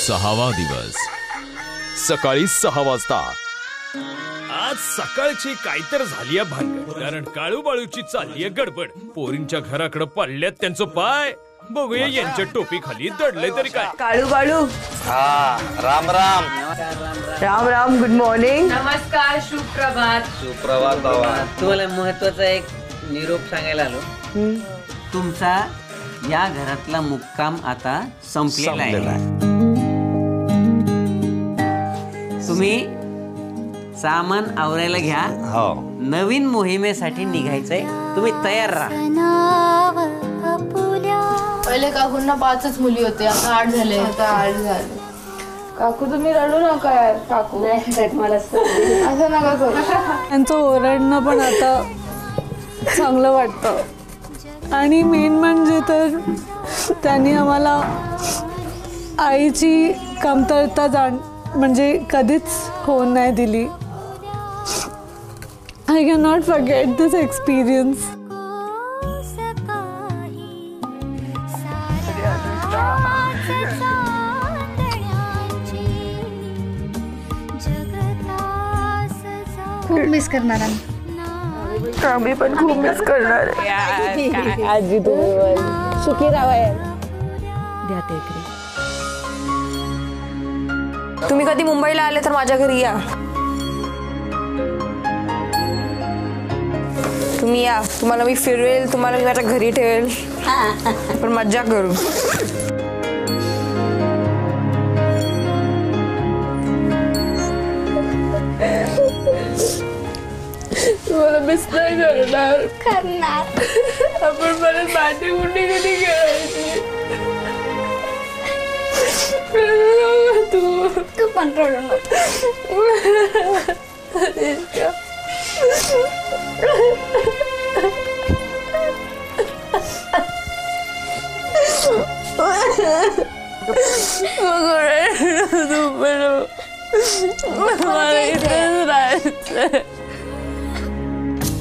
6वा दिवस सकाळी 6 वाजता। आज सकाळची काहीतर झाली भानगड, कारण काळू बाळूची चालली गडबड। पोरींच्या घराकडे पडल्यात त्यांचं पाय, बघूया यांच्या टोपी खाली दडलंय तरी काय। काळू बाळू, हा राम राम राम राम, गुड मॉर्निंग, नमस्कार, सुप्रभात। सुप्रभात बाबा। तुम्हाला महत्वाचा एक निरोप सांगायला आलो। तुमचा या घरातला मुक्काम आता संपलेला आहे। तुम्ही सामान आवरायला घ्या, नवीन मोहिमेसाठी निघायचंय, तुम्ही तयार राहा। पहिले काकूंना 5च मुली होते, आता 8 झाले। काकू तुम्ही रडू नका यार, काकू मला असं नका करू। त्यांचं ओरडणं पण आता चांगलं वाटतं, आणि मेन म्हणजे तर त्यांनी आम्हाला आईची कमतरता म्हणजे कधीच होऊन नाही दिली। I can not forget this experience. खूप मिस करणार आम्ही पण खूप मिस करणार आहे। आजी तुम्ही सुखी राहा यार। द्या ते इकडे। तुम्ही कधी मुंबईला आले तर माझ्या घरी या, तुम्ही या, तुम्हाला मी फिरवेल, तुम्हाला मी माझ्या घरी ठेवेल, पण मज्जा करू। तुम्हाला मिस नाही करणार आपण परत पाठी कुठे कधी खेळायची। तू पण रडू नको।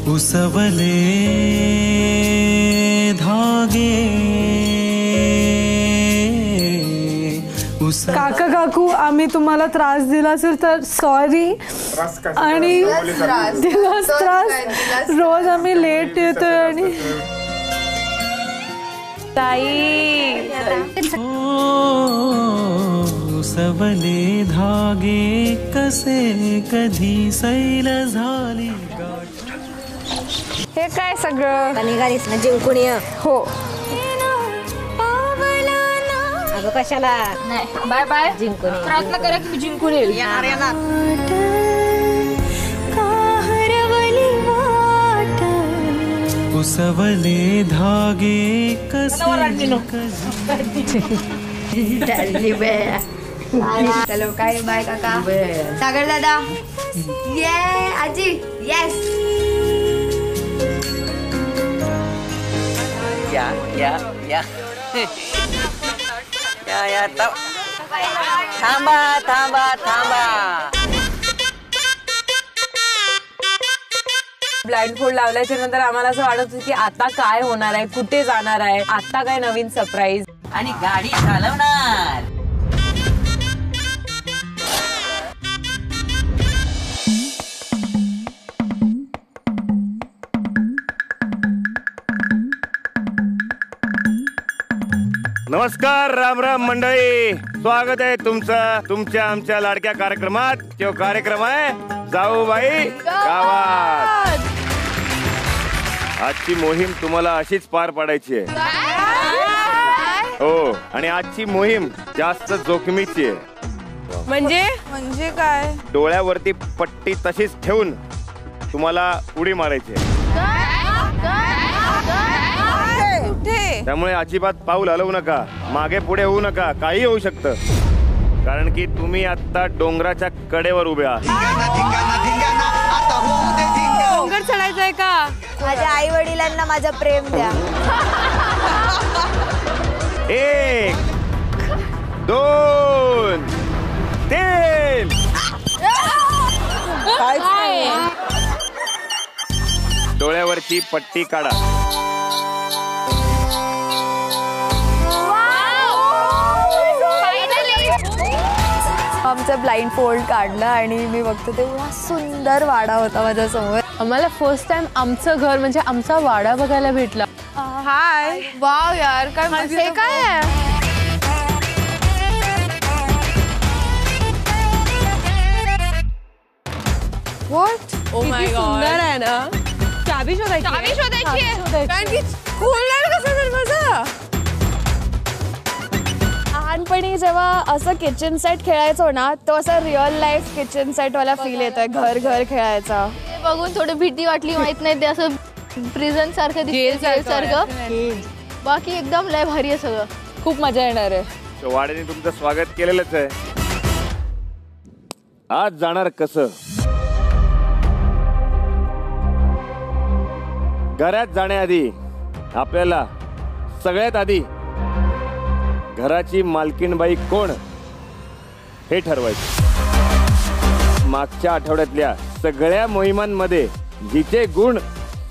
उसवले धागे काका काकू, आम्ही तुम्हाला त्रास दिला असेल तर सॉरी, आणि दिलास त्रास, रोज आम्ही लेट येतोय आणि ताई उसवले धागे कसे कधी सैल झाली। हे काय सगळं निघालीस ना जिंकून ये। हो अगं कशाला नाही, बाय बाय, जिंकून प्रयत्न करा की मी जिंकून येईल। उसवले धागे कसे चलो काय, बाय काका, सागर दादा, ये आजी, येस। या या या या या थांबा थांबा थांबा। ब्लाइंड लावल्याच्या नंतर आम्हाला असं वाटत होतं की आता काय होणार आहे, कुठे जाणार आहे, आता काय नवीन सरप्राईज, आणि गाडी चालवणार। नमस्कार, राम राम मंडळी, स्वागत आहे तुमचं तुमच्या आमच्या लाडक्या कार्यक्रमात। जो कार्यक्रम आहे जाऊबाई गावात। आजची मोहीम तुम्हाला अशीच पार पाडायची आहे। हो, आणि आजची मोहीम जास्त जोखमीची आहे। म्हणजे काय? डोळ्यावरती पट्टी तशीच ठेवून तुम्हाला उडी मारायची आहे। त्यामुळे अजिबात पाऊल हलवू नका, मागे पुढे होऊ नका, काही होऊ शकतं, कारण की तुम्ही आता डोंगराच्या कडेवर उभे आहात। डोंगर चढायचंय का? माझ्या आई वडिलांना माझं प्रेम द्या। 1 2 3 डोळ्यावरची पट्टी काढा। आमचं ब्लाइंड फोल्ड काढलं आणि मी बघतो तेव्हा सुंदर वाडा होता माझ्या समोर. आम्हाला फर्स्ट टाइम आमचं घर म्हणजे आमचा वाडा बघायला भेटला. हाय, वाव यार, काय हे काय आहे? व्हॉट? ओ माय गॉड, सुंदर आहे ना. चाबी शोधायची आहे. कारण की खोलणार कसं दरवाजा. लहानपणी जेव्हा असं किचन सेट खेळायचो ना, तो असं रिअल लाईफ किचन सेट वाला फील येतोय, घर खेळायचा. हे बघून थोडी भीती वाटली, माहित नाही ते असं प्रिझन सारखं जेल सारखं. बाकी एकदम लय भारी आहे सगळं, खूप मजा येणार आहे. वाड्याने तुमचं स्वागत केलेलंच आहे. आज जाणार कसं? घरात जाण्याआधी आपल्याला सगळ्यात आधी घराची मालकीणबाई कोण हे ठरवायचं. मागच्या आठवड्यातल्या सगळ्या मोहिमांमध्ये जिचे गुण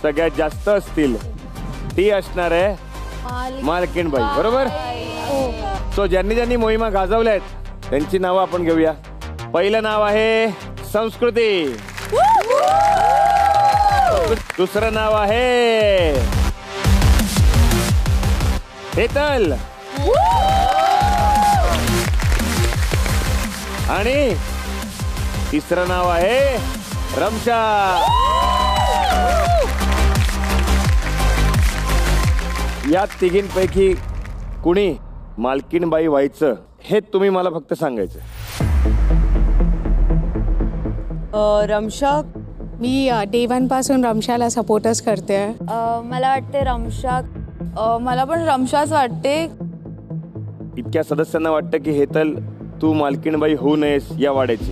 सगळ्यात जास्त असतील ती असणार आहे मालकीणबाई, बरोबर? सो ज्यांनी ज्यांनी मोहिमा गाजवल्या आहेत त्यांची नावं आपण घेऊया. पहिलं नाव आहे संस्कृती. दुसरं नाव आहे हेतल. आणि तिसरं नाव आहे रमशा. या तिघींपैकी कुणी मालकीणबाई व्हायचं हे तुम्ही मला फक्त सांगायचं. रमशा, मी डे 1 पासून रमशाला सपोर्टच करते. मला वाटते रमशा. मला पण रमशाच वाटते. इतक्या सदस्यांना वाटतं की हेतल तू मालकीणबाई होऊ नयेस या वाड्याची.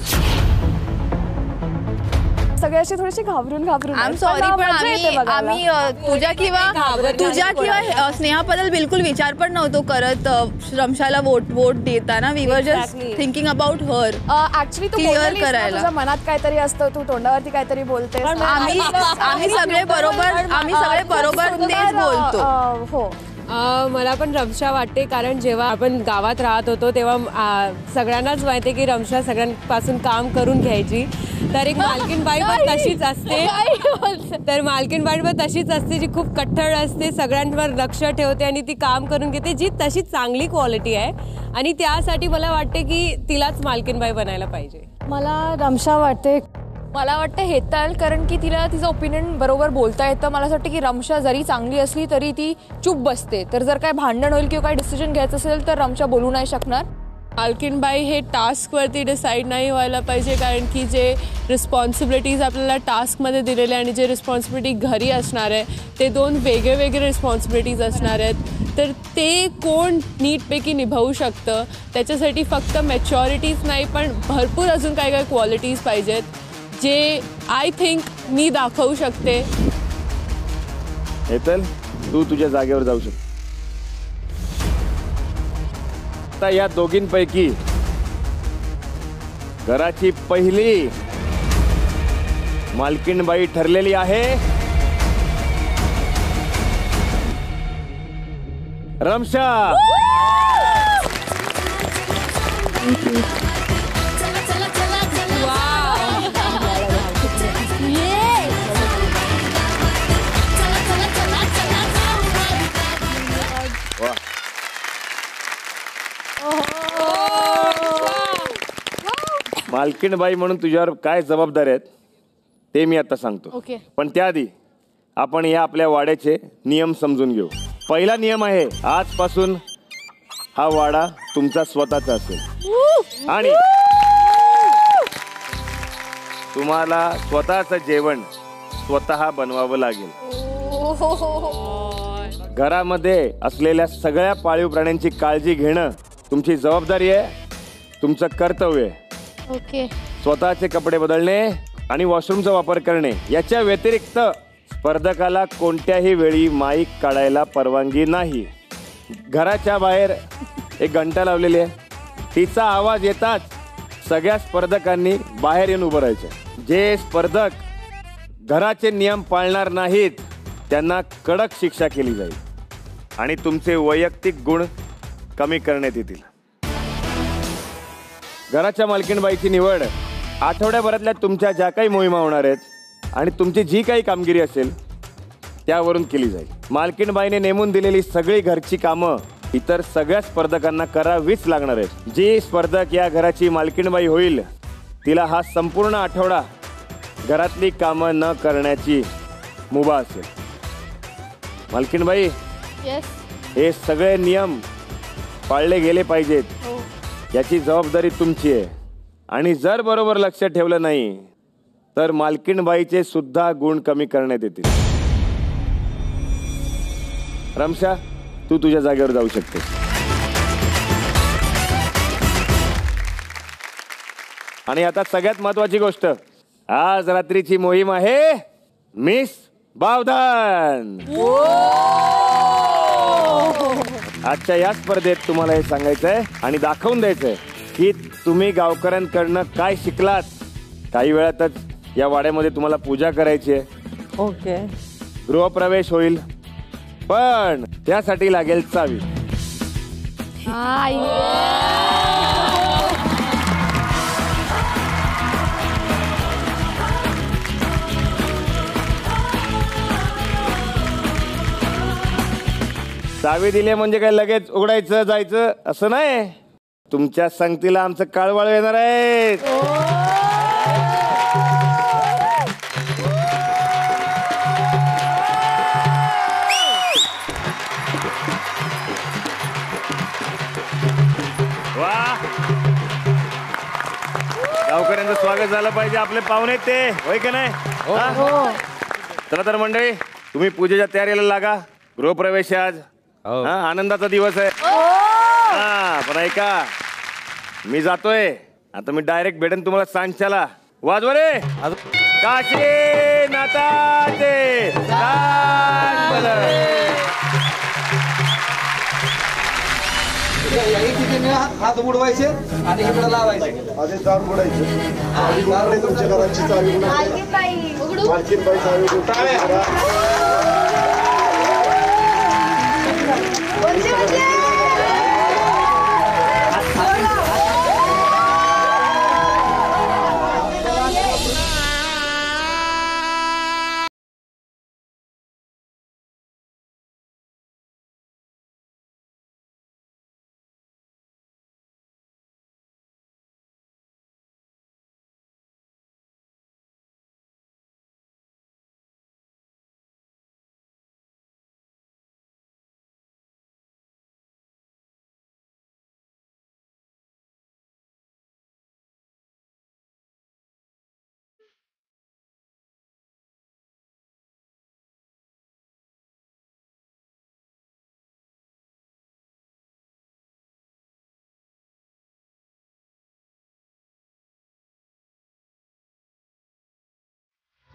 सगळे असे थोडेसे घाबरून आय एम सॉरी, पण आम्ही तुझ्या किंवा स्नेहाबद्दल बिलकुल विचार पण नव्हतो करत. रमशाला वोट देताना we were just thinking about her. Actually तू क्लिअर करायला तुझ्या मनात काहीतरी असतं, तू तोंडावरती काहीतरी बोलतेस. आम्ही सगळे बरोबर तेच बोलतो. हो, मला पण रमशा वाटते, कारण जेव्हा आपण गावात राहत होतो तेव्हा सगळ्यांनाच माहिती आहे की रमशा सगळ्यांपासून काम करून घ्यायची. तर एक मालकीणबाई पण तशीच असते. तर मालकीणबाई पण तशीच असते जी खूप कठ्ठळ असते, सगळ्यांवर लक्ष ठेवते आणि ती काम करून घेते, जी तशी चांगली क्वालिटी आहे. आणि त्यासाठी मला वाटते की तिलाच मालकीणबाई बनायला पाहिजे. मला रमशा वाटते. मला वाटतं हेतल, कारण की तिला तिचं ओपिनियन बरोबर बोलता येतं. मला असं वाटतं की रमशा जरी चांगली असली तरी ती चूप बसते. तर जर काय भांडण होईल किंवा काय डिसिजन घ्यायचं असेल तर रमशा बोलू नाही शकणार. मालकीणबाई हे टास्कवरती डिसाईड नाही व्हायला पाहिजे, कारण की जे रिस्पॉन्सिबिलिटीज आपल्याला टास्कमध्ये दिलेले आणि जे रिस्पॉन्सिबिलिटी घरी असणार आहे ते दोन वेगळे रिस्पॉन्सिबिलिटीज असणार आहेत. तर ते कोण नीटपैकी निभावू शकतं, त्याच्यासाठी फक्त मॅच्युरिटीज नाही पण भरपूर अजून काय क्वालिटीज पाहिजेत, जे आय थिंक मी दाखवू शकते. हेतल, तू तुझ्या जागेवर जाऊ शकते. आता या दोघींपैकी घराची पहिली मालकीणबाई ठरलेली आहे रमशा. मालकीणबाई म्हणून तुझ्यावर काय जबाबदारी आहेत ते मी आता सांगतो. ओके. पण त्याआधी आपण या आपल्या वाड्याचे नियम समजून घेऊ. पहिला नियम आहे, आजपासून हा वाडा तुमचा स्वतःचा असेल आणि तुम्हाला स्वतःचं जेवण स्वतः बनवावं लागेल. घरामध्ये असलेल्या सगळ्या पाळीव प्राण्यांची काळजी घेणं तुमची जबाबदारी आहे, तुमचं कर्तव्य आहे. ओके. स्वतःचे कपडे बदलणे आणि वॉशरूमचा वापर करणे याच्या व्यतिरिक्त स्पर्धकाला कोणत्याही वेळी माईक काढायला परवानगी नाही. घराच्या बाहेर एक घंटा लावलेली आहे, तिचा आवाज येताच सगळ्या स्पर्धकांनी बाहेर येऊन उभं राहायचं. जे स्पर्धक घराचे नियम पाळणार नाहीत त्यांना कडक शिक्षा केली जाईल आणि तुमचे वैयक्तिक गुण कमी करण्यात येतील. घराच्या मालकीणबाईची निवड आठवड्याभरातल्या तुमच्या ज्या काही मोहिमा होणार आहेत आणि तुमची जी काही कामगिरी असेल त्यावरून केली जाईल. मालकीणबाईने नेमून दिलेली सगळी घरची कामं इतर सगळ्या स्पर्धकांना करावीच लागणार आहेत. जी स्पर्धक या घराची मालकीणबाई होईल तिला हा संपूर्ण आठवडा घरातली कामं न करण्याची मुभा असेल. मालकीणबाई, हे सगळे नियम पाळले गेले पाहिजेत याची जबाबदारी तुमची आहे. आणि जर बरोबर लक्ष ठेवलं नाही तर मालकीणबाईचे सुद्धा गुण कमी करण्यात येतील. रमशा, तू तुझ्या जागेवर जाऊ शकते. आणि आता सगळ्यात महत्वाची गोष्ट, आज रात्रीची मोहीम आहे मिस बावधन. आजच्या या स्पर्धेत तुम्हाला हे सांगायचंय आणि दाखवून द्यायचंय की तुम्ही गावकऱ्यांकडनं काय शिकलात. काही वेळातच या वाड्यामध्ये तुम्हाला पूजा करायची आहे. ओके. गृहप्रवेश होईल, पण त्यासाठी लागेल चावी. चावी दिली म्हणजे काय लगेच उघडायचं जायचं असं नाही. तुमच्या संगतीला आमचं काळवाळ येणार आहे. वा, गावकऱ्यांचं स्वागत झालं पाहिजे. आपले पाहुणे ते होय का नाही? चला तर मंडळी, तुम्ही पूजेच्या तयारीला लागा. गृहप्रवेश आज आनंदाचा दिवस आहे. पण ऐका, मी जातोय आता. मी डायरेक्ट भेटेन तुम्हाला सांच्याला. वाजवा रे काशी नाताचे हात बुडवायचे आणि इकडे लावायचे. आधी दार बुडायचे. तुमच्या घराची चावी मालकीनबाई चावी.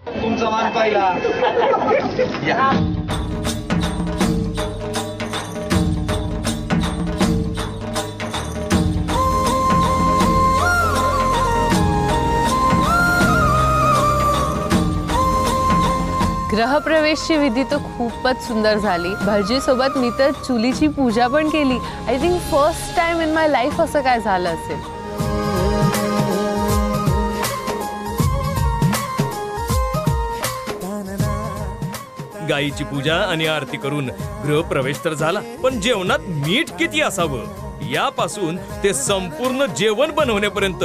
तुमचा मान पाहिला. गृहप्रवेशची विधी तर खूपच सुंदर झाली. भटजी सोबत मी तर चुलीची पूजा पण केली. I think first time in my life असं काय झालं असेल. गायीची पूजा आणि आरती करून गृहप्रवेश तर झाला, पण जेवणात मीठ किती असावं यापासून ते संपूर्ण जेवण बनवण्यापर्यंत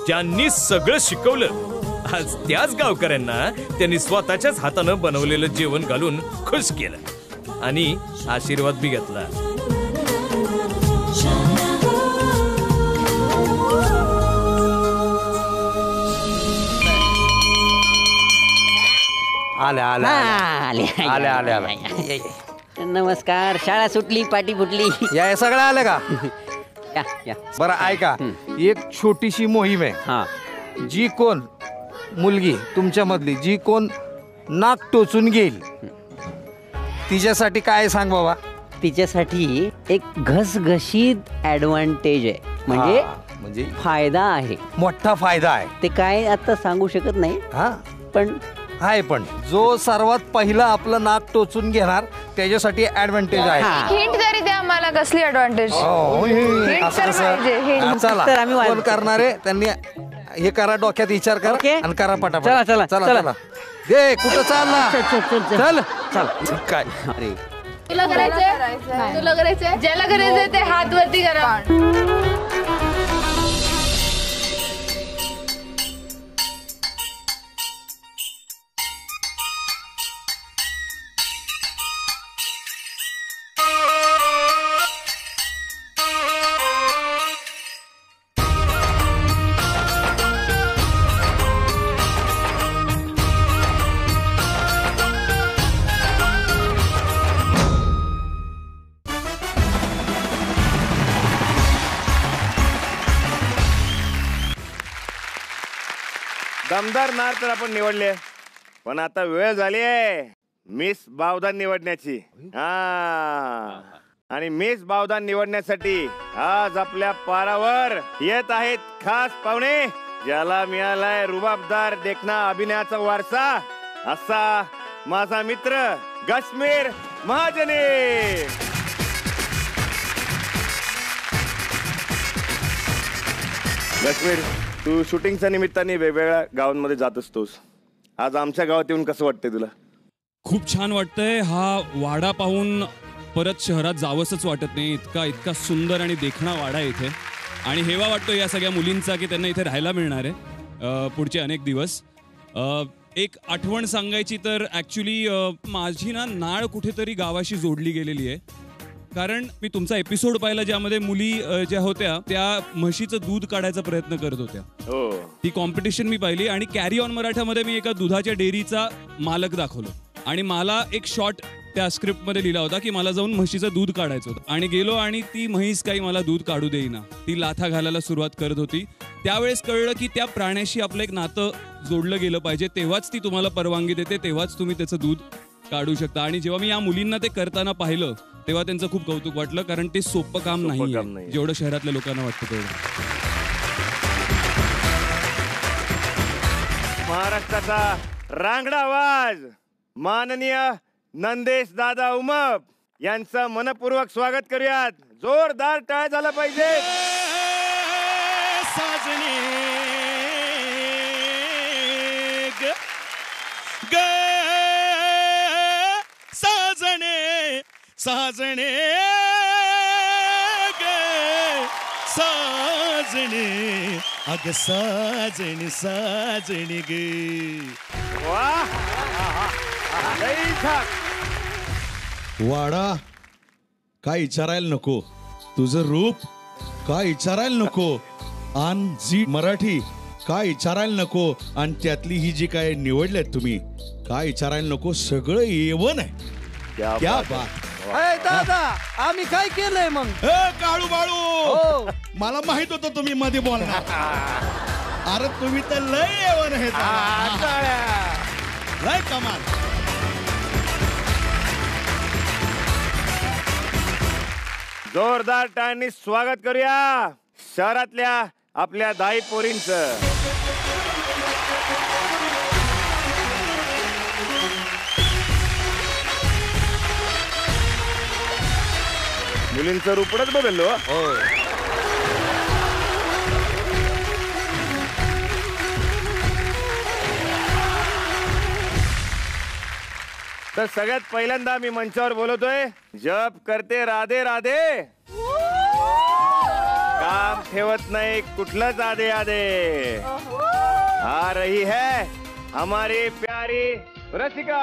ज्यांनी सगळं शिकवलं, आज त्याच गावकऱ्यांना त्यांनी स्वतःच्याच हातानं बनवलेलं जेवण घालून खुश केलं आणि आशीर्वाद बी घेतला. नमस्कार. शाळा सुटली, पाटी फुटली. या सगळं आलं का? या. बरं ऐका, एक छोटीशी मोहीम आहे. जी कोण मुलगी तुमच्या मधली जी कोण नाक टोचून घेईल तिच्यासाठी काय सांग बाबा. तिच्यासाठी एक घसघशीत ऍडव्हान्टेज आहे. म्हणजे फायदा आहे, मोठा फायदा आहे. ते काय आता सांगू शकत नाही. पण आहे, पण जो सर्वात पहिला आपलं नाक टोचून घेणार त्याच्यासाठी ऍडव्हान्टेज आहे. हिंट जरी द्या मला कसली ॲडव्हान्टेज असं कसं? चला कोण करणार आहे त्यांनी हे करा, डोक्यात विचार करा आणि करा पटापट. चला, चला, चला चला. चला दे कुठं चालला चल चल काय अरे तुला करायचंय, तुला करायचंय, ज्याला करायचंय ते हात वरती करा. दमदार नार तर आपण निवडले, पण आता वेळ झाली आहे मिस बावधान निवडण्याची. आणि मिस बावधान निवडण्यासाठी आज आपल्या पारावर येत आहेत खास पाहुणे, ज्याला मिळालाय रुबाबदार देखना अभिनयाचा वारसा, असा माझा मित्र काश्मीर महाजने. काश्मीर, तू शूटिंगच्या निमित्ताने वेगवेगळ्या गावांमध्ये जात असतोस. आज आमच्या गावात येऊन कसं वाटतंय तुला? खूप छान वाटतंय. हा वाडा पाहून परत शहरात जावंसच वाटत नाही. इतका सुंदर आणि देखणा वाडा आहे इथे. आणि हेवा वाटतो या सगळ्या मुलींचा की त्यांना इथे राहायला मिळणार आहे पुढचे अनेक दिवस. एक आठवण सांगायची तर ॲक्च्युली माझी नाळ कुठेतरी गावाशी जोडली गेलेली आहे. कारण मी तुमचा एपिसोड पाहिला ज्यामध्ये मुली ज्या होत्या त्या म्हशीचं दूध काढायचा प्रयत्न करत होत्या. ती कॉम्पिटिशन मी पाहिली. आणि कॅरी ऑन मराठामध्ये मी एका दुधाच्या डेअरीचा मालक दाखवलो. आणि मला एक शॉट त्या स्क्रिप्टमध्ये लिहिला होता की मला जाऊन म्हशीचं दूध काढायचं होतं. आणि गेलो आणि ती म्हैस काही मला दूध काढू देईना. ती लाथा घालायला सुरुवात करत होती. त्यावेळेस कळलं की त्या प्राण्याशी आपलं एक नातं जोडलं गेलं पाहिजे. तेव्हाच ती तुम्हाला परवानगी देते, तेव्हाच तुम्ही त्याचं दूध काढू शकता. आणि जेव्हा मी या मुलींना ते करताना पाहिलं तेव्हा त्यांचं खूप कौतुक वाटलं. कारण ते सोपं काम नाही जेवढं शहरातल्या लोकांना वाटतं तेवढं. महाराष्ट्राचा रांगडा आवाज माननीय नंदेश दादा उमप यांचं मनपूर्वक स्वागत करूयात. जोरदार टाळ्या झाला पाहिजे. साजने साजने साजने साजने अग साजने साजने गे. वाडा काय विचारायला नको, तुझं रूप काय विचारायला नको, आन झी मराठी काय विचारायला नको, आणि त्यातली ही जी काय निवडल्यात तुम्ही काय विचारायला नको, सगळं येवन आहे. क्या बात. दादा आम्ही काय केलंय मग? काळू बाळू मला माहित होतं तुम्ही मध्ये बोलणार. अरे तुम्ही तर लय येवन आहे, लय कमाल. जोरदार टाळ्यांनी स्वागत करूया शहरातल्या आपल्या दाई पोरींचं. मुलींचं रूपच बदललो. तर सगळ्यात पहिल्यांदा मी मंचावर बोलवतोय जप करते राधे राधे, काम ठेवत नाही कुठलंच आधे आधे. आ रही है हमारी प्यारी रसिका.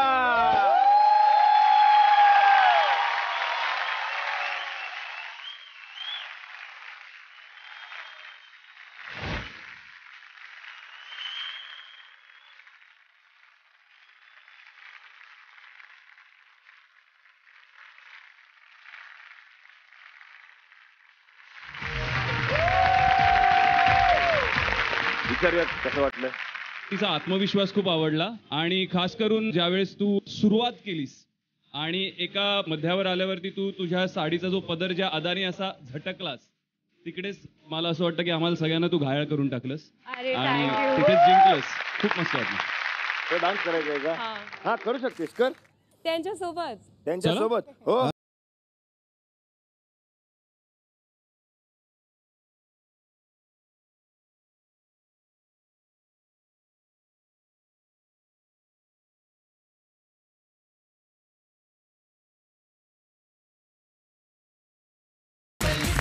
कसं वाटलं? तिचा आत्मविश्वास खूप आवडला. आणि खास करून ज्यावेळेस तू सुरुवात केलीस आणि एका मध्यावर आल्यावरती तू तुझ्या साडीचा जो पदर ज्या अदानी असा झटकलास, तिकडेच मला असं वाटतं की आम्हाला सगळ्यांना तू घायल करून टाकलंस आणि तिथेच जिंकलंस. खूप मस्त वाटलं. डान्स करायचा आहे का? हा करू शकतेस, कर त्यांच्यासोबत. त्यांच्यासोबत. हो.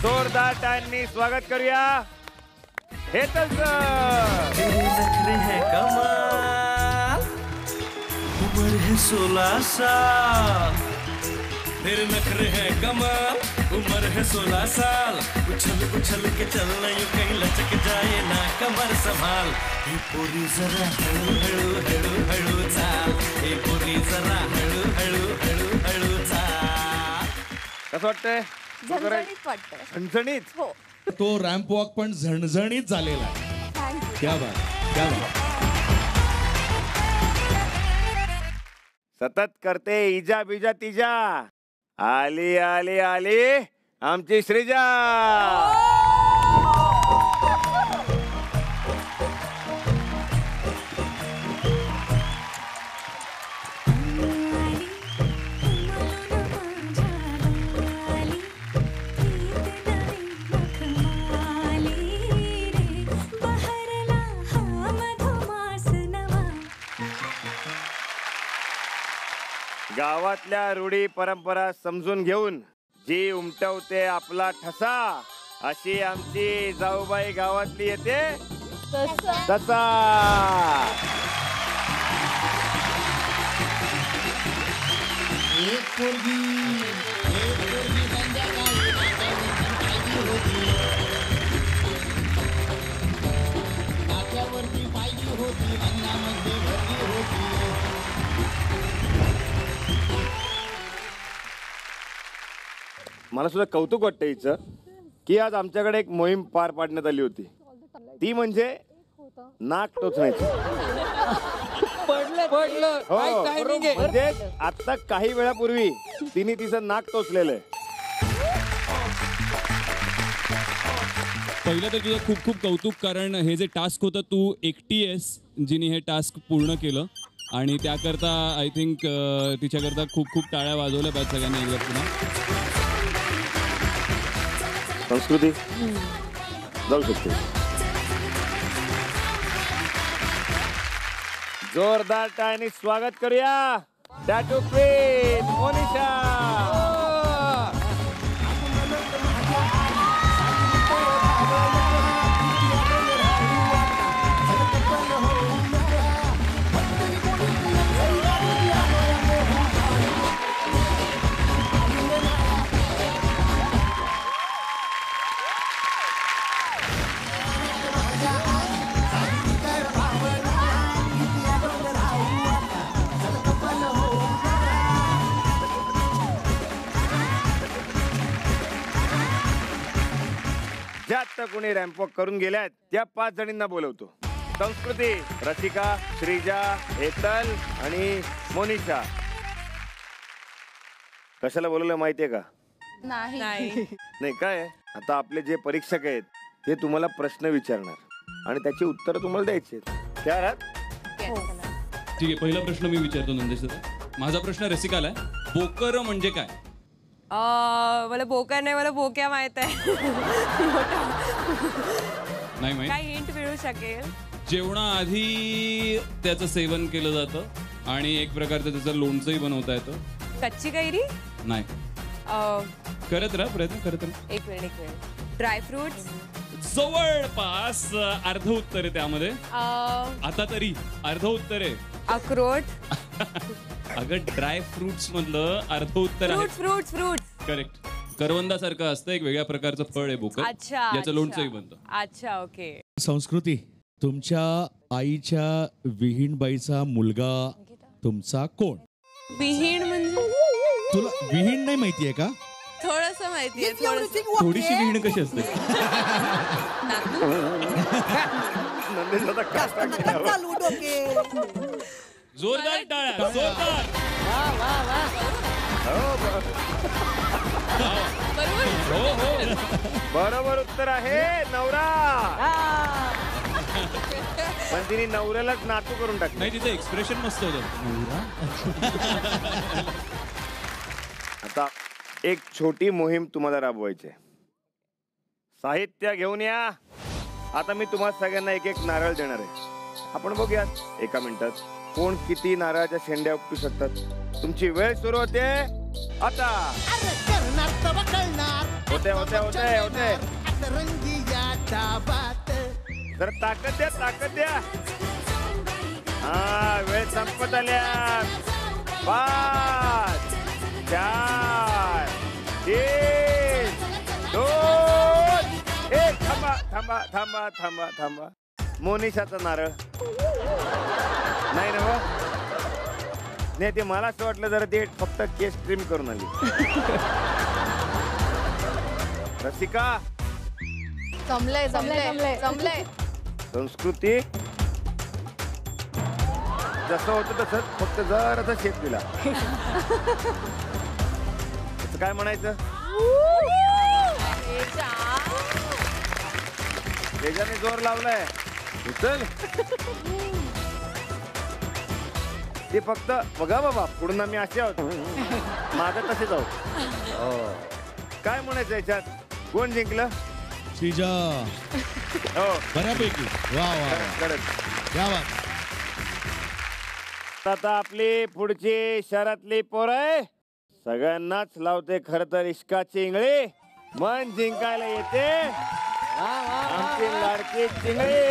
जोरदार टाळ्यांनी स्वागत करूया हेतल कमाल उम्र है 16 साल तेरे नखरे है कमाल उम्र है 16 साल उछल उछल के चलना यूं कहीं लचक जाए ना कमर संभाल हे पोरी जरा हळू हळू हळू हळू चाल हे पोरी जरा हळू हळू हळू हळू चाल. कसं वाटतंय? झणझणीत वाटतंय. झणझणीत हो. तो रॅम्प वॉक पण झणझणीत झालेला आहे. क्या बात, क्या बात. सतत करते इजा बिजा तिजा आली आली आली आमची श्रीजा. गावातल्या रूढी परंपरा समजून घेऊन जी उमटवते आपला ठसा अशी आमची जाऊबाई गावातली येते तसा. मला सुद्धा कौतुक वाटतं हिचं की आज आमच्याकडे एक मोहीम पार पाडण्यात आली होती. ती म्हणजे नाक टोचण्याची. हो म्हणजे आता काही वेळापूर्वी तिने तिचं नाक टोचलेलं आहे. पहिलं तर तुझं खूप खूप कौतुक, कारण हे जे टास्क होतं तू एकटी आहेस जिने हे टास्क पूर्ण केलं आणि त्याकरता आय थिंक तिच्याकरता खूप खूप टाळ्या वाजवल्या पाहिजे सगळ्यांनी एकदा पुन्हा. संस्कृती जाऊ शकते. जोरदार टाळ्यांनी स्वागत करूया टॅटू क्वीन मोनिशा. ज्यात कोणी रॅम्पवॉक करून गेल्यात त्या 5 जणींना बोलवतो. संस्कृती, रसिका, श्रीजा, हेतल आणि मोनिशा. कशाला बोलवलं माहितीये का? नाही काय आता आपले जे परीक्षक आहेत ते तुम्हाला प्रश्न विचारणार आणि त्याची उत्तरं तुम्हाला द्यायची. तयार आहात? ठीक आहे, पहिला प्रश्न मी विचारतो नंदेश दादा. माझा प्रश्न रसिकाला आहे. बोकर म्हणजे काय? मला बोका नाही, मला बोक्या माहित आहे. नाही माहित? काय हिंट मिळू शकेल? जेवणाआधी त्याचं सेवन केलं जातं आणि एक प्रकारचं त्याचं लोणचंही बनवता येतं. कच्ची कैरी नाही. करत राहा, प्रयत्न करत राहा. एक मिनिट ड्रायफ्रुट्स. जवळपास अर्ध उत्तर आहे त्यामध्ये. आता तरी अर्ध उत्तर आहे. अक्रोड. अगं ड्राय फ्रुट्स मधलं अर्ध उत्तर आहे. फ्रूट्स. करेक्ट. करवंदासारखं असतं, एक वेगळ्या प्रकारचं फळ आहे बोकर. अच्छा. याचं लोणचंही बनतं. अच्छा, ओके. संस्कृती, तुमच्या आईच्या विहीणबाईचा मुलगा तुमचा कोण? विहीण म्हणजे तुला विहीण नाही माहितीये का? थोडस माहितीये. थोडीशी विहीण कशी असते? जोरदार टाळ्या, जोरदार. बरोबर उत्तर आहे नवरा. पण तिने नवऱ्यालाच नातू करून टाकलं. नाही, तिचं एक्सप्रेशन मस्त होतं. आता एक छोटी मोहीम तुम्हाला राबवायची आहे. साहित्य घेऊन या. आता मी तुम्हाला सगळ्यांना एक एक नारळ देणार आहे. आपण बघूयात एका मिनिटात कोण किती नारळाच्या शेंड्या उपटू शकतात. तुमची वेळ सुरू होते आता. होते होते होते होते जर ताकद द्या हा वेळ संपत आल्या 5 4 3 2 1 थांबा थांबा थांबा थांबा थांबा मोनिशाचा नारळ नाही ना हो नाही ते मला असं वाटलं जरा ते फक्त केस ट्रिम करून आली रसिका जमलंय संस्कृती जसं होतं तसं फक्त जरासा शेप दिला त्याचं काय म्हणायचं त्याच्याने जोर लावलाय चल ते फक्त बघा बाबा पुढून आम्ही असे आहोत मागं तसे जाऊ काय म्हणायचं याच्यात कोण जिंकलं श्रीजा हो बऱ्यापैकी वा वा क्या बात आता आपली पुढची शहरातली पोर आहे सगळ्यांनाच लावते खर तर इश्काची इंगळी मन जिंकायला येते आमची लाडकी चिंगळी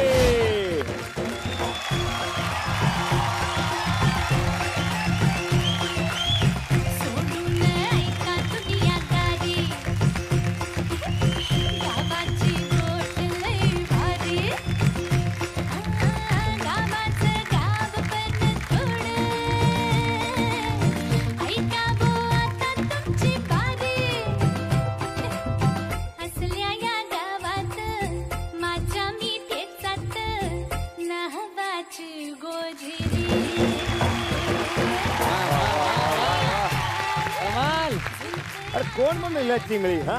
अरे कोण म्हणलं चिंगळी हा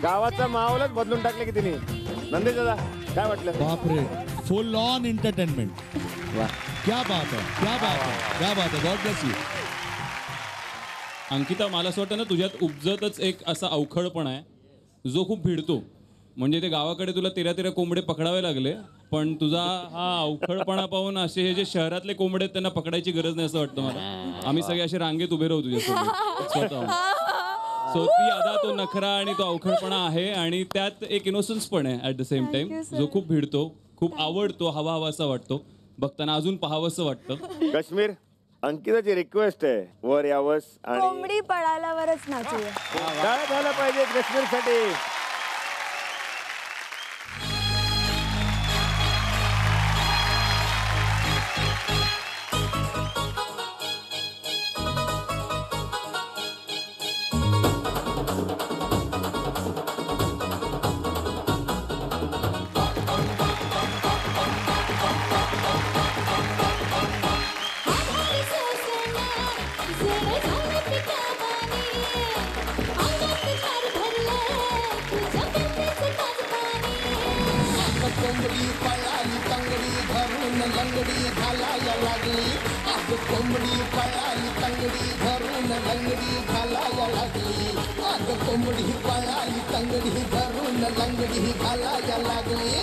गावाचा माहोलच बदलून टाकले की तिने नंदेश दादा काय वाटलं बापरे फुल ऑन एंटरटेनमेंट क्या बात है गॉड ब्लेस यू अंकिता मला असं वाटतं ना तुझ्यात उपजतच एक असा अवखळपणा आहे जो खूप भिडतो म्हणजे ते गावाकडे तुला 13 कोंबडे पकडावे लागले पण तुझा हा अवखळपणा पाहून असे हे जे शहरातले कोंबडे त्यांना पकडायची गरज नाही असं वाटतं मला आम्ही सगळे असे रांगेत उभे राहू तुझ्यासोबत स्वतः सो ती अदा तो नखरा आणि तो अवखळपणा आहे आणि त्यात एक इनोसन्स पण आहे ऍट द सेम टाइम जो खूप भिडतो खूप आवडतो हवासा वाटतो बघताना अजून पाहावंसं वाटतं काश्मीर अंकिताची रिक्वेस्ट आहे वर यावंस आणि कोंबडी पळाल्यावरच नाचूया काय झालं पाहिजे काश्मीर साठी कोंबडी पळाली तंगडी धरून लंगडी घालाया लागली कोंबडी पळाली तंगडी धरून लंगडी घालाया लागली कोंबडी पळाली तंगडी धरून लंगडी घालाया लागली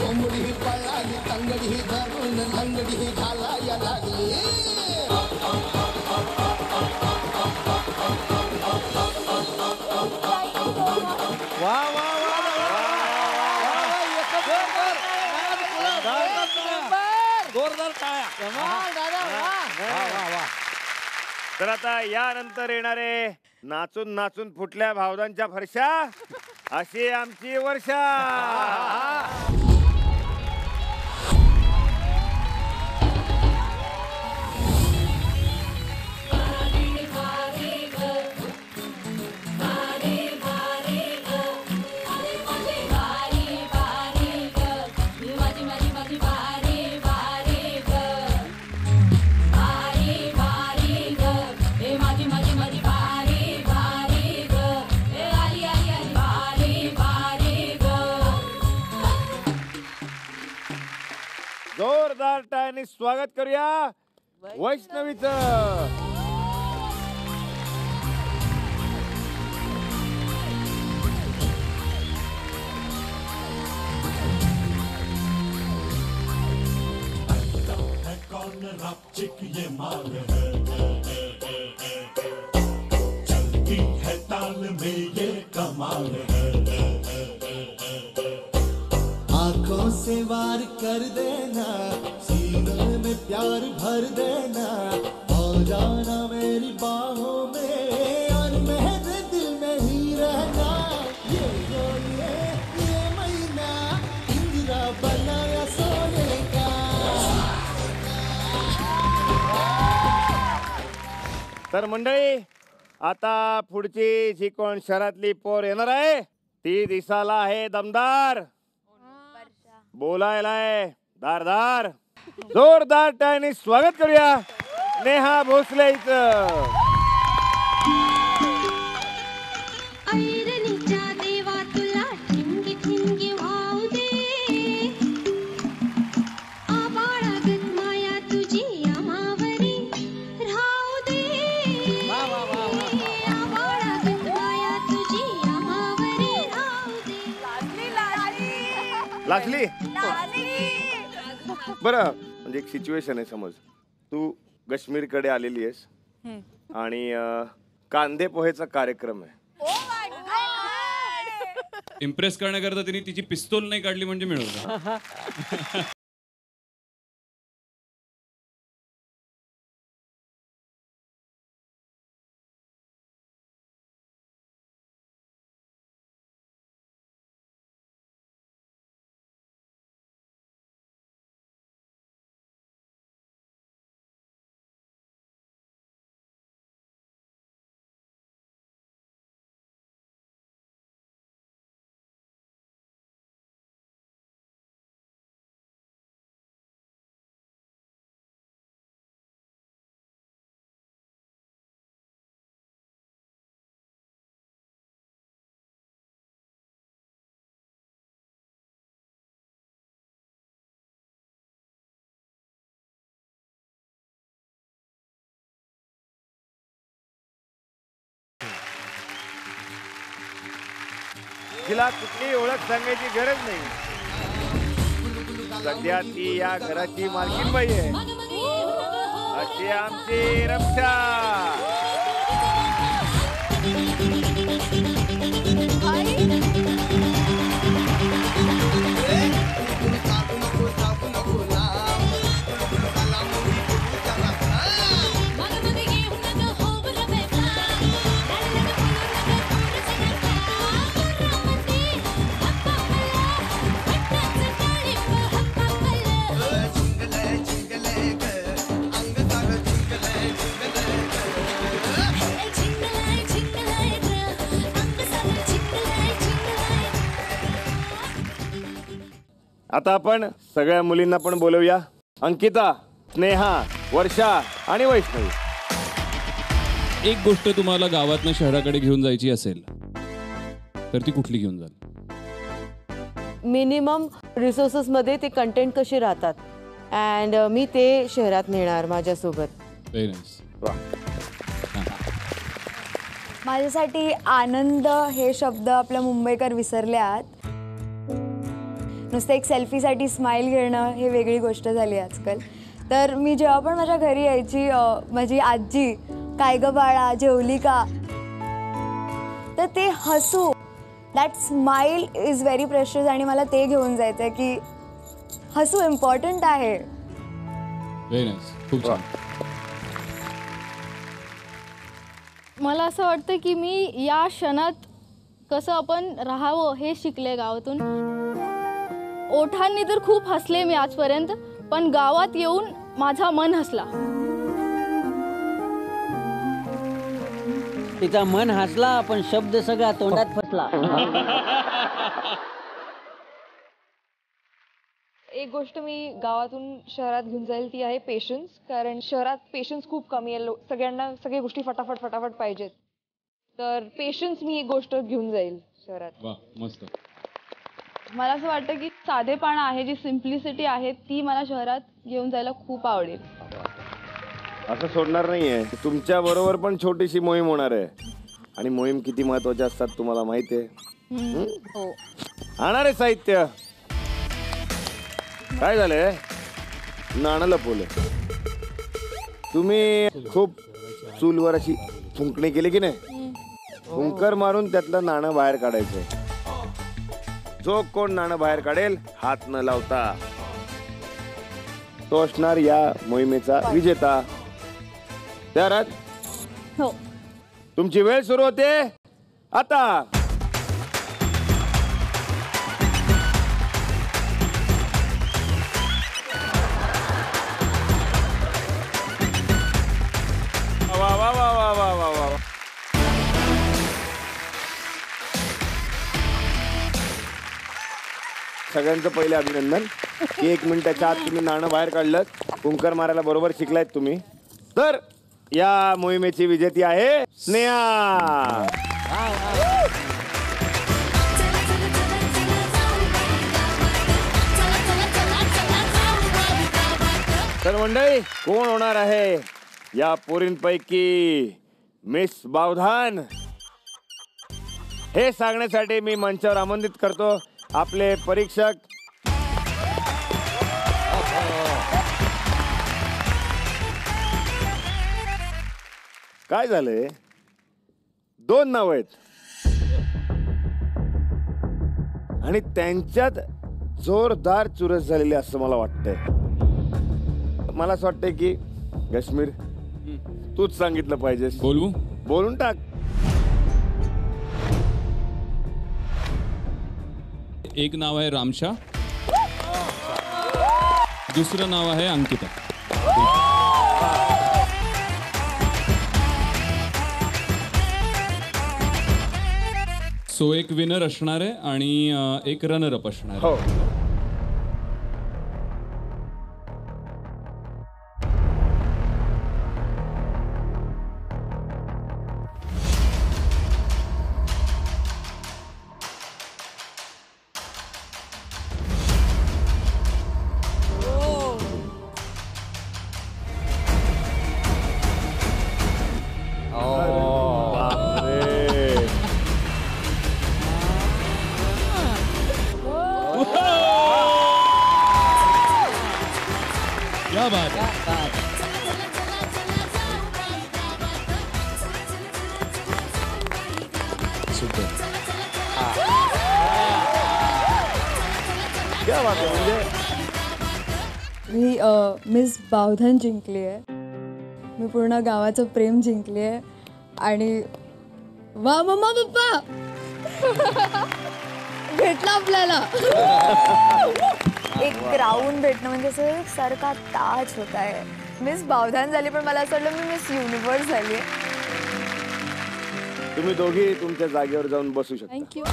कोंबडी पळाली तंगडी धरून लंगडी घालाया लागली वा वा जोरदार तर आता यानंतर येणारे नाचून नाचून फुटल्या भावदांच्या फरशा अशी आमची वर्षा जोरदार टाळ्यांनी स्वागत करूया वैष्णवीचं ये माल है चलती है ताल में ये कमाल है। आंखों से वार कर देना, सीने में प्यार भर देना, आ जाना मेरी बाहों में और मेरे दिल में ही रहना। ये महीना इंदिरा बनाया सोने का। तर मंडळी, आता पुढची जी कोण शहरातली पोर येणार आहे ती दिसायला आहे दमदार, बोलायला आहे धारदार. जोरदार टाळ्यांनी स्वागत करूया नेहा भोसले हिचं. ऐरणीच्या देवा तुला ठिणगी ठिणगी वाहू दे, आबाळागत माया तुझी आमावरी राहू दे, आबाळागत माया तुझी आमावरी राहू दे. लागली बरं. म्हणजे एक सिच्युएशन आहे, समज तू काश्मीरकडे आलेली आहेस आणि कांदे पोहेचा कार्यक्रम आहे. इम्प्रेस करण्याकरता तिने तिची पिस्तूल नाही काढली म्हणजे मिळवलं. तिला कुठली ओळख सांगायची गरज नाही. सध्या ती या घराची मालकीनबाई आहे. अशी आमची रक्षा. आता आपण सगळ्या मुलींना पण बोलवूया. अंकिता, स्नेहा, वर्षा आणि वैष्णवी. एक गोष्ट तुम्हाला गावातनं शहराकडे घेऊन जायची असेल तर ती कुठली घेऊन जाल? मिनिमम रिसोर्सेस मध्ये ते कंटेंट कसे राहतात अँड मी ते शहरात नेणार माझ्यासोबत. Very nice. माझ्यासाठी आनंद हे शब्द आपल्या मुंबईकर विसरल्यात. नुसतं एक सेल्फीसाठी स्माईल घेणं हे वेगळी गोष्ट झाली आजकाल. तर मी जेव्हा पण माझ्या घरी यायची, माझी आजी काय ग बाळा जेवली का, तर ते हसू, that smile is very precious. आणि मला ते घेऊन जायचं आहे की हसू इम्पॉर्टंट आहे. Very nice. खूप छान. मला असं वाटतं की मी या क्षणात कसं आपण राहावं हे शिकले गावातून. ओठांनी तर खूप हसले मी आजपर्यंत, पण गावात येऊन माझा मन हसला. तिचा मन हसला पण शब्द सगळा तोंडात फसला. एक गोष्ट मी गावातून शहरात घेऊन जाईल ती आहे पेशन्स. कारण शहरात पेशन्स खूप कमी आहे. सगळ्यांना सगळ्या गोष्टी फटाफट पाहिजेत. तर पेशन्स मी एक गोष्ट घेऊन जाईल शहरात. मस्त. मला असं वाटतं की साधेपणा आहे, जी सिम्प्लिसिटी आहे ती मला शहरात घेऊन जायला खूप आवडेल. असं सोडणार नाहीये. तुमच्या बरोबर पण छोटीशी मोहीम होणार आहे आणि मोहीम किती महत्वाच्या असतात तुम्हाला माहिती आहे. हो. आणणारे साहित्य काय झालंय, नाणं लपवलं. तुम्ही खूप चूलवर अशी फुंकणी केली की नाही, कुंकर मारून त्यातलं नाणं बाहेर काढायचं. जो कोण नाणं बाहेर काढेल हात न लावता तो असणार या मोहिमेचा विजेता. तयार आहात? हो. तुमची वेळ सुरू होते आता. वा वा वा वा वा वा वा. सगळ्यांचं पहिले अभिनंदन की 1 मिनिटाच्या आत तुम्ही नाणं बाहेर काढलं. कुंकर मारायला बरोबर शिकलायत तुम्ही. तर या मोहिमेची विजेती आहे स्नेहा. तर मंडळी कोण होणार आहे या पोरींपैकी मिस बावधान हे सांगण्यासाठी मी मंचावर आमंत्रित करतो आपले परीक्षक काय झालंय 2 नाव आहेत आणि त्यांच्यात जोरदार चुरस झालेली असं मला वाटतंय. मला असं वाटतंय की काश्मीर तूच सांगितलं पाहिजेस. बोलून टाक. एक नाव आहे रामशा, दुसरं नाव आहे अंकिता. सो एक विनर असणार आहे आणि एक रनर अप असणार आहे. क्या बात है. क्या बात आहे. म्हणजे मी मिस बावधन जिंकली आहे. मी पूर्ण गावाचं प्रेम जिंकली आहे आणि वा मम्मा पप्पा भेटला आपल्याला. एक ग्राउंड भेटणं म्हणजे असं एक सारखा ताज होत आहे. मिस बावधान झाली पण मला असं वाटलं मी मिस युनिव्हर्स झाली. तुम्ही दोघी तुमच्या जागेवर जाऊन बसू शकता. थँक्यू.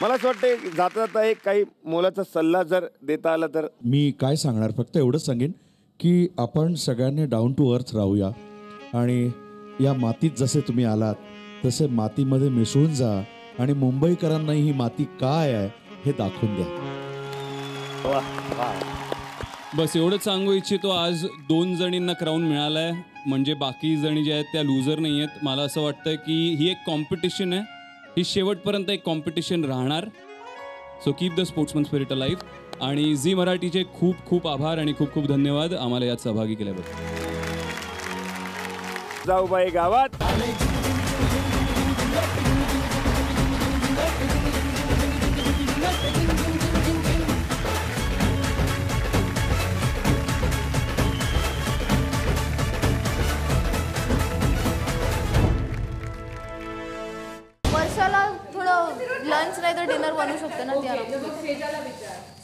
मला असं वाटतंय जाता जाता एक काही मोलाचा सल्ला जर देता आला तर. मी काय सांगणार फक्त एवढंच सांगेन की आपण सगळ्यांनी डाऊन टू अर्थ राहूया आणि या मातीत जसे तुम्ही आलात तसे मातीमध्ये मिसळून जा आणि मुंबईकरांना ही माती काय आहे हे दाखवून द्या. बस एवढंच सांगू इच्छितो. आज 2 जणींना क्राऊन मिळालाय म्हणजे बाकी जणी ज्या आहेत त्या लुझर नाही आहेत. मला असं वाटतं की ही एक कॉम्पिटिशन आहे. ही शेवटपर्यंत एक कॉम्पिटिशन राहणार. So keep the sportsman spirit alive. आणि झी मराठीचे खूप खूप आभार आणि खूप खूप धन्यवाद आम्हाला यात सहभागी केल्याबद्दल. जाऊबाई गावात वर्षाला थोडं लंच नाही तर डिनर बनवू शकते ना.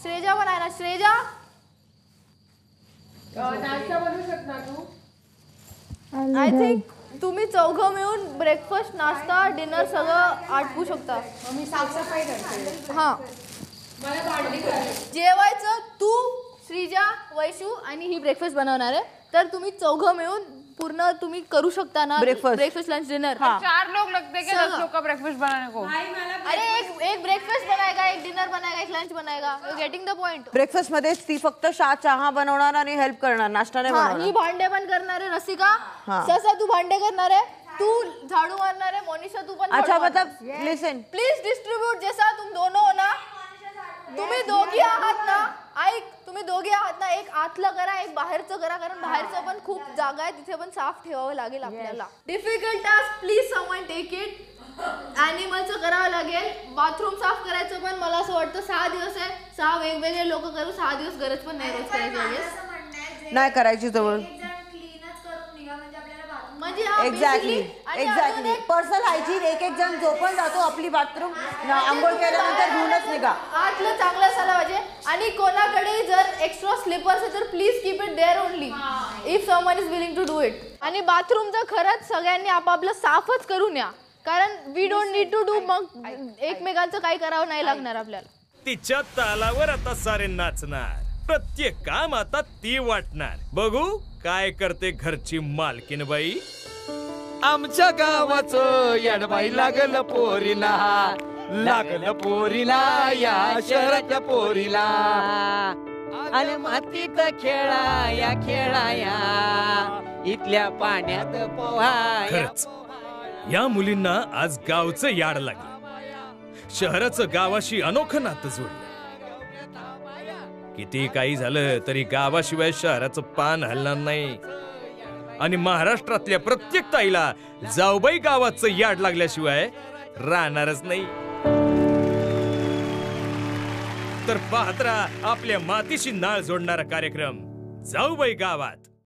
श्रेजा पण आहे ना. श्रेजा नाश्ता बनवू शकता तू. आय थिंक तुम्ही 4 मिळून ब्रेकफास्ट नाश्ता डिनर सगळं आटपू शकता. मी साफसफाई करते. हां मला भांडी करायची. जेवायचं तू श्रीजा वैशू आणि ही ब्रेकफास्ट बनवणार आहे. तर तुम्ही 4 मिळून पूर्ण तुम्ही करू शकता ना ब्रेकफास्ट लंच डिनर. 4 लोग लगते क्या 10 लोग का ब्रेकफास्ट बनाने को. अरे एक ब्रेकफास्ट बनाएगा, एक डिनर बनाएगा, एक लंच बनाएगा. You getting the point. Breakfast मध्ये ती फक्त चहा बनवणार आणि हेल्प करणार, नाश्ता नाही बनवणार. ही भांडे पण करणार आहे. रसिका ससा तू भांडे करणार आहे, तू झाडू मारणार आहे. मोनिशा तू पण. अच्छा मतलब लिसन प्लीज डिस्ट्रीब्यूट जैसा तुम दोनों हो ना. तुम्ही दोघी आहात ना ऐक, तुम्ही दोघे आहात ना, एक आतलं करा एक बाहेरचं करा, कारण बाहेरचं पण खूप जागा आहे, तिथे पण साफ ठेवावं लागेल आपल्याला. Difficult task, please someone take it. ॲनिमलचं करावं लागेल. बाथरूम साफ करायचं पण मला असं वाटतं 6 दिवस आहे, 6 वेगवेगळे लोक करू, 6 दिवस गरज पण नाही रोज करायची. नाही करायची जवळ. म्हणजे एक्झॅक्टली पर्सनल हायजीन. एक जण झोपून जातो आपली बाथरूम आंघोळ केल्यानंतर धुवूनच निघा. आतलं चांगलं असायला पाहिजे. आणि कोणाकडे जर एक्स्ट्रा स्लिपर्स आहे तर please keep it there only if someone is willing to do it. आणि बाथरूमचं खरंच सगळ्यांनी आपापलं साफच करून या, कारण we don't need to do. मग एकमेकांचं काही करावं नाही लागणार आपल्याला. तिच्या तालावर आता सारे नाचणार, प्रत्येक काम आता ती वाटणार. बघू काय करते घरची मालकीन बाई. आमच्या गावाचं येडबाई लागलं पोरीला, लागलं पोरीला या शहराच्या पोरीला. आणि मातीत खेळाया खेळाया, इथल्या पाण्यात पोहाया. खरंच या मुलींना आज गावचं याड लागलं. शहराचं गावाशी अनोखं नातं जोडलं. किती काही झालं तरी गावाशिवाय शहराचं पान हलणार नाही. आणि महाराष्ट्रातल्या प्रत्येक ताईला जाऊबाई गावाचं याड लागल्याशिवाय राहणारच नाही. तर पाहत राहा आपल्या मातीशी नाळ जोडणारा कार्यक्रम जाऊबाई गावात.